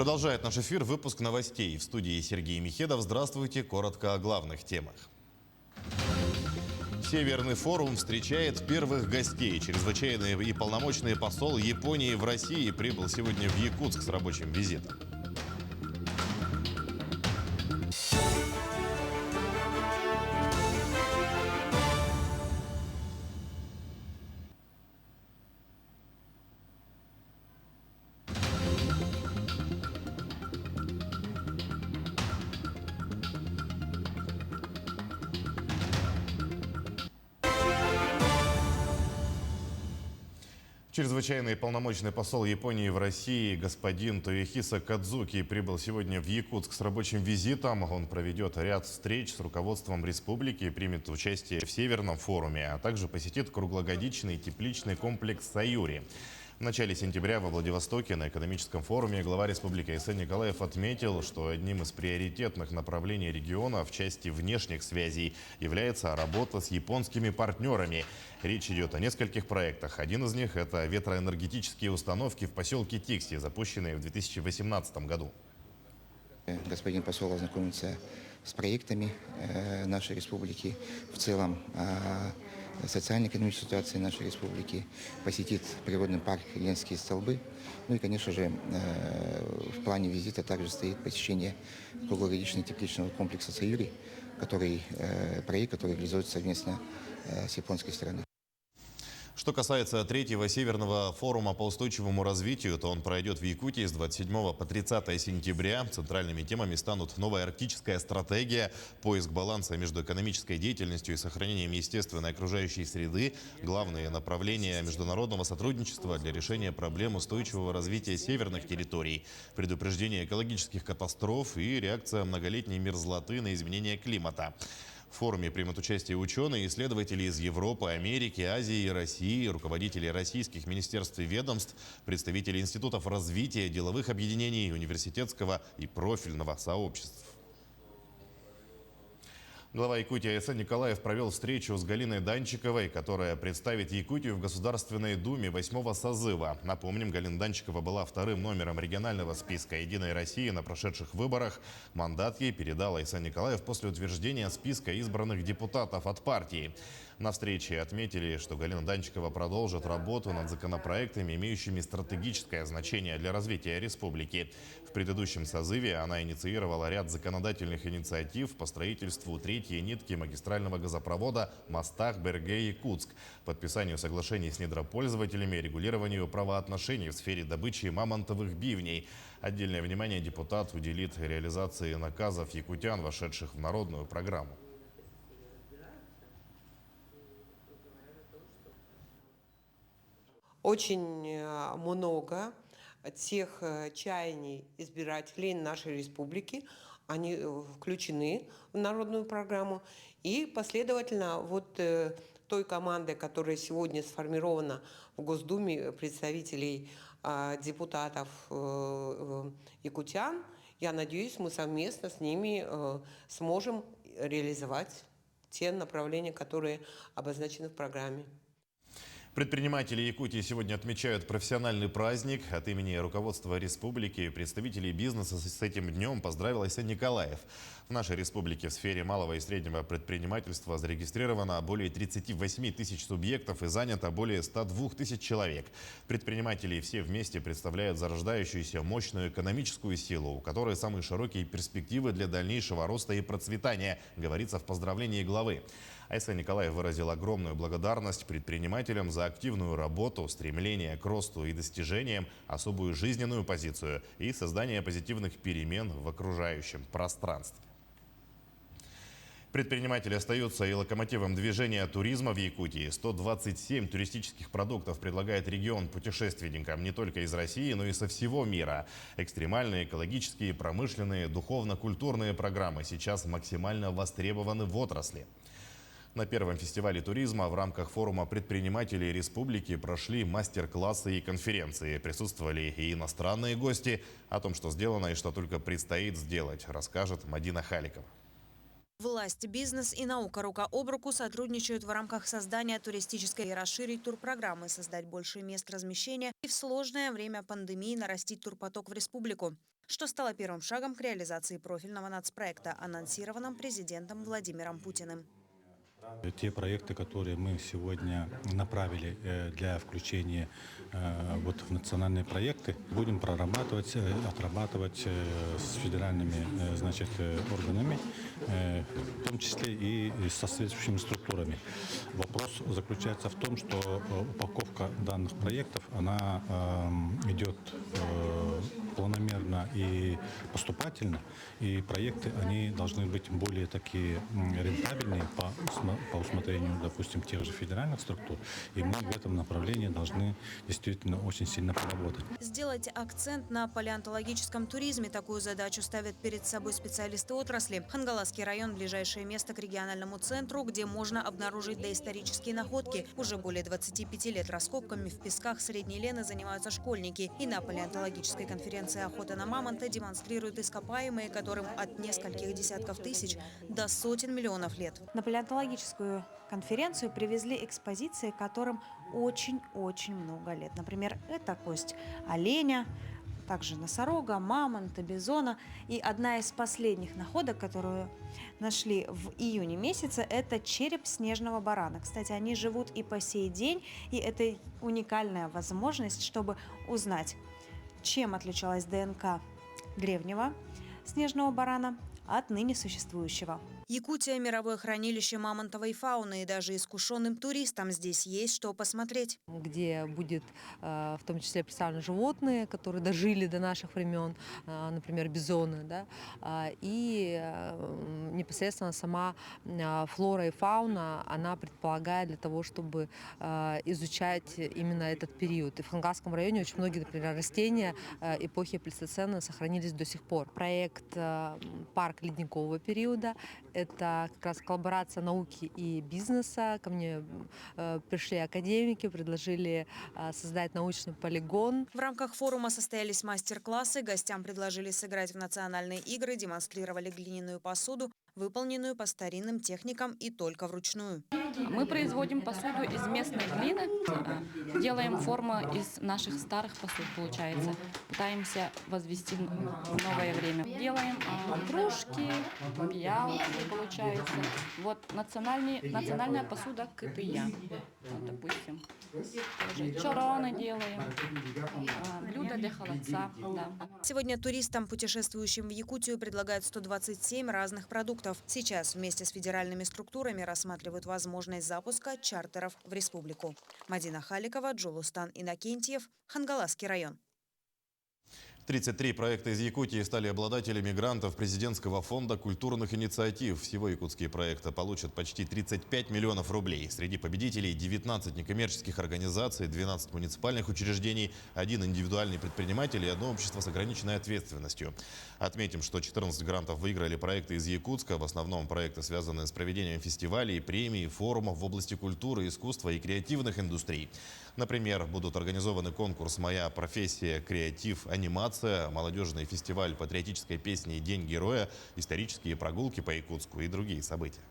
Продолжает наш эфир выпуск новостей. В студии Сергей Михедов. Здравствуйте. Коротко о главных темах. Северный форум встречает первых гостей. Чрезвычайный и полномочный посол Японии в России прибыл сегодня в Якутск с рабочим визитом. Чрезвычайный полномочный посол Японии в России господин Тоехиса Кадзуки прибыл сегодня в Якутск с рабочим визитом. Он проведет ряд встреч с руководством республики, примет участие в Северном форуме, а также посетит круглогодичный тепличный комплекс «Саюри». В начале сентября во Владивостоке на экономическом форуме глава республики Айсен Николаев отметил, что одним из приоритетных направлений региона в части внешних связей является работа с японскими партнерами. Речь идет о нескольких проектах. Один из них – это ветроэнергетические установки в поселке Тикси, запущенные в 2018 году. Господин посол ознакомится с проектами нашей республики, в целом социально-экономической ситуации нашей республики, посетит природный парк Ленские столбы. Ну и, конечно же, в плане визита также стоит посещение круглогодичного тепличного комплекса «Саюри», проект, который реализуется совместно с японской стороной. Что касается третьего Северного форума по устойчивому развитию, то он пройдет в Якутии с 27 по 30 сентября. Центральными темами станут новая арктическая стратегия, поиск баланса между экономической деятельностью и сохранением естественной окружающей среды, главные направления международного сотрудничества для решения проблем устойчивого развития северных территорий, предупреждение экологических катастроф и реакция многолетней мерзлоты на изменение климата. В форуме примут участие ученые, исследователи из Европы, Америки, Азии и России, руководители российских министерств и ведомств, представители институтов развития, деловых объединений, университетского и профильного сообществ. Глава Якутии Айсен Николаев провел встречу с Галиной Данчиковой, которая представит Якутию в Государственной Думе 8-го созыва. Напомним, Галина Данчикова была вторым номером регионального списка «Единой России» на прошедших выборах. Мандат ей передал Айсен Николаев после утверждения списка избранных депутатов от партии. На встрече отметили, что Галина Данчикова продолжит работу над законопроектами, имеющими стратегическое значение для развития республики. В предыдущем созыве она инициировала ряд законодательных инициатив по строительству третьей нитки магистрального газопровода Мастах-Берге-Якутск, подписанию соглашений с недропользователями, регулированию правоотношений в сфере добычи мамонтовых бивней. Отдельное внимание депутат уделит реализации наказов якутян, вошедших в народную программу. Очень много тех чаяний избирателей нашей республики, они включены в народную программу. И последовательно той командой, которая сегодня сформирована в Госдуме представителей депутатов якутян, я надеюсь, мы совместно с ними сможем реализовать те направления, которые обозначены в программе. Предприниматели Якутии сегодня отмечают профессиональный праздник. От имени руководства республики и представителей бизнеса с этим днем поздравил Айсен Николаев. В нашей республике в сфере малого и среднего предпринимательства зарегистрировано более 38 тысяч субъектов и занято более 102 тысяч человек. Предприниматели все вместе представляют зарождающуюся мощную экономическую силу, у которой самые широкие перспективы для дальнейшего роста и процветания, говорится в поздравлении главы. Айсен Николаев выразил огромную благодарность предпринимателям за активную работу, стремление к росту и достижениям, особую жизненную позицию и создание позитивных перемен в окружающем пространстве. Предприниматели остаются и локомотивом движения туризма в Якутии. 127 туристических продуктов предлагает регион путешественникам не только из России, но и со всего мира. Экстремальные, экологические, промышленные, духовно-культурные программы сейчас максимально востребованы в отрасли. На первом фестивале туризма в рамках форума предпринимателей республики прошли мастер-классы и конференции. Присутствовали и иностранные гости. О том, что сделано и что только предстоит сделать, расскажет Мадина Халикова. Власть, бизнес и наука рука об руку сотрудничают в рамках создания туристической и расширить турпрограммы, создать больше мест размещения и в сложное время пандемии нарастить турпоток в республику, что стало первым шагом к реализации профильного нацпроекта, анонсированным президентом Владимиром Путиным. Те проекты, которые мы сегодня направили для включения вот в национальные проекты, будем прорабатывать, отрабатывать с федеральными значит, органами, в том числе и со соответствующими структурами. Вопрос заключается в том, что упаковка данных проектов, она идет планомерно и поступательно, и проекты, они должны быть более такие рентабельные по усмотрению, допустим, тех же федеральных структур, и мы в этом направлении должны действительно очень сильно поработать. Сделать акцент на палеонтологическом туризме. Такую задачу ставят перед собой специалисты отрасли. Хангаласский район – ближайшее место к региональному центру, где можно обнаружить доисторические находки. Уже более 25 лет раскопками в песках Средней Лены занимаются школьники. И на палеонтологической конференции «Охота на мамонта» демонстрируют ископаемые, которым от нескольких десятков тысяч до сотен миллионов лет. На палеонтологическую конференцию привезли экспозиции, которым очень-очень много лет. Например, это кость оленя, также носорога, мамонта, бизона. И одна из последних находок, которую нашли в июне месяце, это череп снежного барана. Кстати, они живут и по сей день, и это уникальная возможность, чтобы узнать, чем отличалась ДНК древнего снежного барана от ныне существующего. Якутия – мировое хранилище мамонтовой фауны, и даже искушенным туристам здесь есть что посмотреть. Где будет в том числе представлены животные, которые дожили до наших времен, например, бизоны, да, и непосредственно сама флора и фауна, она предполагает для того, чтобы изучать именно этот период. И в Хангаласском районе очень многие, например, растения эпохи плейстоцена сохранились до сих пор. Проект «Парк ледникового периода» – это как раз коллаборация науки и бизнеса. Ко мне пришли академики, предложили создать научный полигон. В рамках форума состоялись мастер-классы. Гостям предложили сыграть в национальные игры, демонстрировали глиняную посуду, выполненную по старинным техникам и только вручную. Мы производим посуду из местной глины, делаем формы из наших старых посуд, получается. Пытаемся возвести в новое время. Делаем кружки, пиалки, получается. Вот национальная посуда кытыя. Вот, допустим. Тоже чороны делаем, блюда для холодца. Да. Сегодня туристам, путешествующим в Якутию, предлагают 127 разных продуктов. Сейчас вместе с федеральными структурами рассматривают возможность запуска чартеров в республику. Мадина Халикова, Джулустан Иннокентьев, Хангаласский район. 33 проекта из Якутии стали обладателями грантов президентского фонда культурных инициатив. Всего якутские проекты получат почти 35 миллионов рублей. Среди победителей 19 некоммерческих организаций, 12 муниципальных учреждений, 1 индивидуальный предприниматель и 1 общество с ограниченной ответственностью. Отметим, что 14 грантов выиграли проекты из Якутска. В основном проекты, связанные с проведением фестивалей, премий, форумов в области культуры, искусства и креативных индустрий. Например, будут организованы конкурс «Моя профессия. Креатив. Анимация», молодежный фестиваль патриотической песни «День героя», исторические прогулки по Якутску и другие события.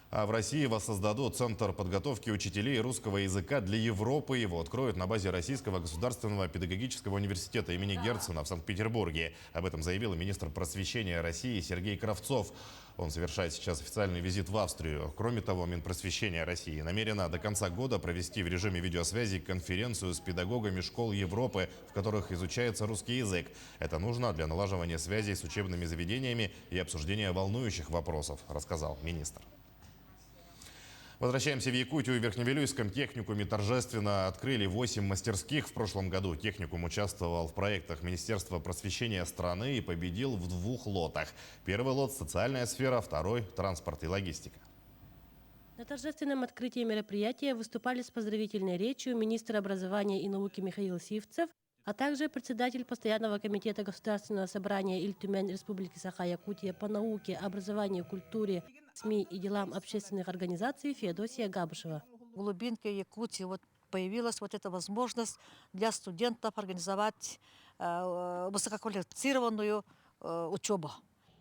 А в России воссоздадут Центр подготовки учителей русского языка для Европы. Его откроют на базе Российского государственного педагогического университета имени Герцена в Санкт-Петербурге. Об этом заявил министр просвещения России Сергей Кравцов. Он совершает сейчас официальный визит в Австрию. Кроме того, Минпросвещения России намерено до конца года провести в режиме видеосвязи конференцию с педагогами школ Европы, в которых изучается русский язык. Это нужно для налаживания связей с учебными заведениями и обсуждения волнующих вопросов, рассказал министр. Возвращаемся в Якутию. В Верхневилюйском техникуме торжественно открыли 8 мастерских. В прошлом году техникум участвовал в проектах Министерства просвещения страны и победил в 2 лотах. Первый лот – социальная сфера, второй – транспорт и логистика. На торжественном открытии мероприятия выступали с поздравительной речью министр образования и науки Михаил Сивцев, а также председатель Постоянного комитета Государственного собрания Иль-Тюмень Республики Саха-Якутия по науке, образованию, культуре, СМИ и делам общественных организаций Феодосия Габышева. В глубинке Якутии появилась эта возможность для студентов организовать высококвалифицированную учебу.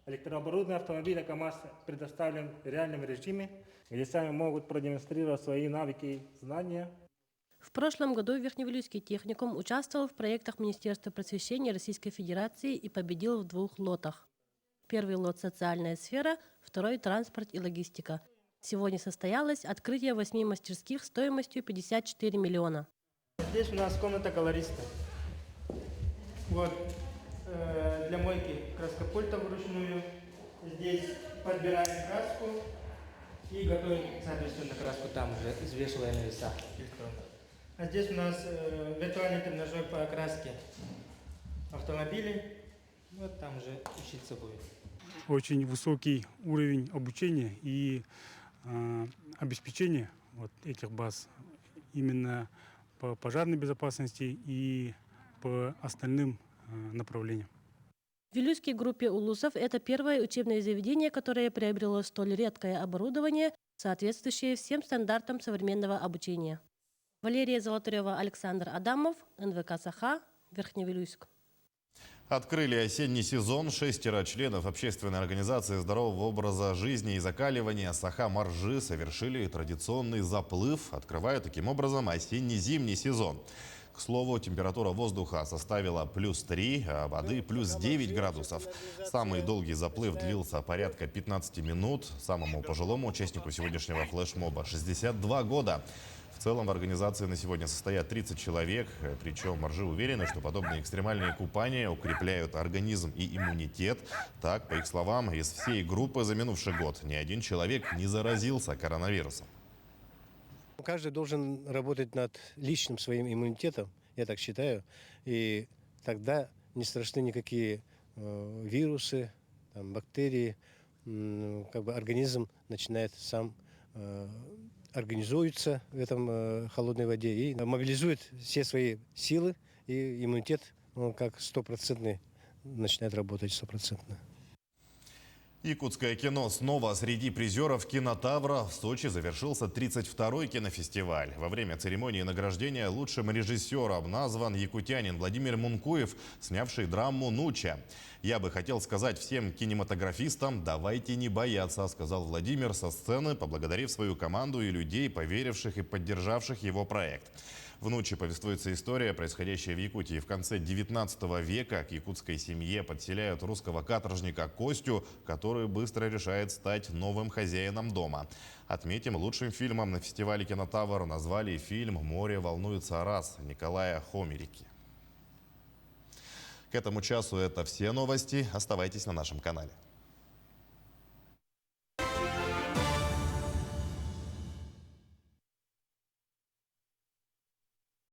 Электрооборудованный автомобиль КАМАЗ предоставлен в реальном режиме, где сами могут продемонстрировать свои навыки и знания. В прошлом году Верхневилюйский техникум участвовал в проектах Министерства просвещения Российской Федерации и победил в 2 лотах. Первый лот – социальная сфера, второй – транспорт и логистика. Сегодня состоялось открытие 8 мастерских стоимостью 54 миллиона. Здесь у нас комната колориста. Вот для мойки краскопульта вручную. Здесь подбираем краску и готовим, соответственно, краску там уже, извешивая на весах. А здесь у нас виртуальный тренажер по окраске автомобилей. Вот там уже учиться будет. Очень высокий уровень обучения и обеспечения вот этих баз именно по пожарной безопасности и по остальным направлениям. В Вилюйской группе улусов это первое учебное заведение, которое приобрело столь редкое оборудование, соответствующее всем стандартам современного обучения. Валерия Золотарева, Александр Адамов, НВК «Саха», Верхневилюйск. Открыли осенний сезон. 6 членов общественной организации здорового образа жизни и закаливания «Саха-Моржи» совершили традиционный заплыв, открывая таким образом осенне-зимний сезон. К слову, температура воздуха составила +3, а воды +9 градусов. Самый долгий заплыв длился порядка 15 минут. Самому пожилому участнику сегодняшнего флешмоба 62 года. В целом в организации на сегодня состоят 30 человек, причем моржи уверены, что подобные экстремальные купания укрепляют организм и иммунитет. Так, по их словам, из всей группы за минувший год ни один человек не заразился коронавирусом. Каждый должен работать над личным своим иммунитетом, я так считаю, и тогда не страшны никакие вирусы, там, бактерии, как бы организм начинает сам организуется в этом холодной воде и мобилизует все свои силы, и иммунитет, он как 100% начинает работать 100%. Якутское кино снова среди призеров «Кинотавра». В Сочи завершился 32-й кинофестиваль. Во время церемонии награждения лучшим режиссером назван якутянин Владимир Мункуев, снявший драму «Нуча». «Я бы хотел сказать всем кинематографистам, давайте не бояться», сказал Владимир со сцены, поблагодарив свою команду и людей, поверивших и поддержавших его проект. В «Нуче» повествуется история, происходящая в Якутии в конце 19 века. К якутской семье подселяют русского каторжника Костю, который быстро решает стать новым хозяином дома. Отметим, лучшим фильмом на фестивале «Кинотавр» назвали фильм «Море волнуется о раз» Николая Хомерики. К этому часу это все новости. Оставайтесь на нашем канале.